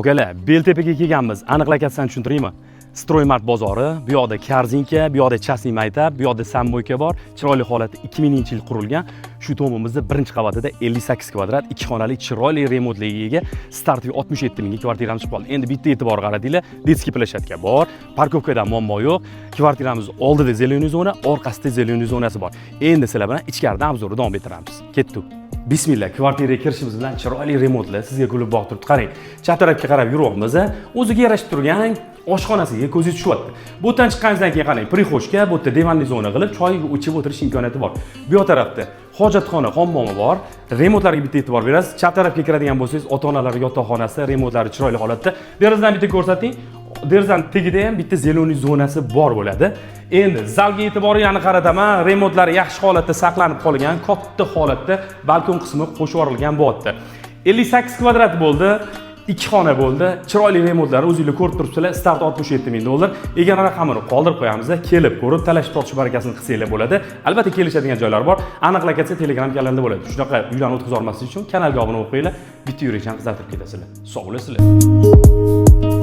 Ukalar, Beltepaga kelganmiz. Aniqlakatsan tushuntiraymi? Stroymart bozori, bu yoqda Korzinka, bu yoqda chassis maktab, bu yoqda samboyka bor. Chiroyli holatda 2000-yil qurilgan. Shu tomimizda birinchi qavatida 58 kvadrat, 2 xonali chiroyli remontliga ega startiga 67 mingga kvartiramiz chiqib qoldi. Endi bitta e'tibor qaratinglar, detskiy plashatka bor, parkovkada muammo yo'q. Kvartiramiz oldida zeleniy zona, orqasida zeleniy zonasi bor. Endi sizlar bilan ichkarida obzorni davom ettiramiz. Ketdik. Bismillah, kvartiraga kirishimiz bilan chiroyli remontlar sizga kulib boqib turibdi. Qarang, chap tarafga qarab yuryapmiz. O'ziga yarashib turgan oshxonasiga ko'zingiz tushyapti. Bu yerdan chiqqaningizdan keyin qarang, prixoshka, bu yerda divanli zona qilib, choy ichib o'tirish imkoniyati bor. Bu yoq tarafda hojatxona, hammomi bor. Remontlarga bitta e'tibor berasiz. Chap tarafga kiradigan bo'lsangiz, ota-onalar yotoqxonasi, remontlari chiroyli holatda. Derazadan bitta ko'rsating. Derazaning tagida ham bitta zeleniy zonasi bor bo'ladi. Endi zalga e'tiboringizni qarataman, remontlar yaxshi holatda saqlanib qolgan, katta holatda balkon qismi qo'shib yuborilgan bu yerda. 58 kvadrat bo'ldi. 2 xona bo'ldi. Chiroyli remontlar o'zingizlar ko'rib turibsizlar. Start 67 ming dollar. Egana raqamini qoldirib qo'yamiz. Kelib ko'rib, talashib tortish barakasini qilsanglar bo'ladi. Albatta kelishadigan joylar bor. Aniqlakatsa Telegram kanalida bo'ladi. Shunaqa uylarni o'tkazib olmaslik uchun kanalga obuna bo'lib qo'yinglar. Bitta yurakdan qizartirib ketasizlar. Sog' bo'lasizlar.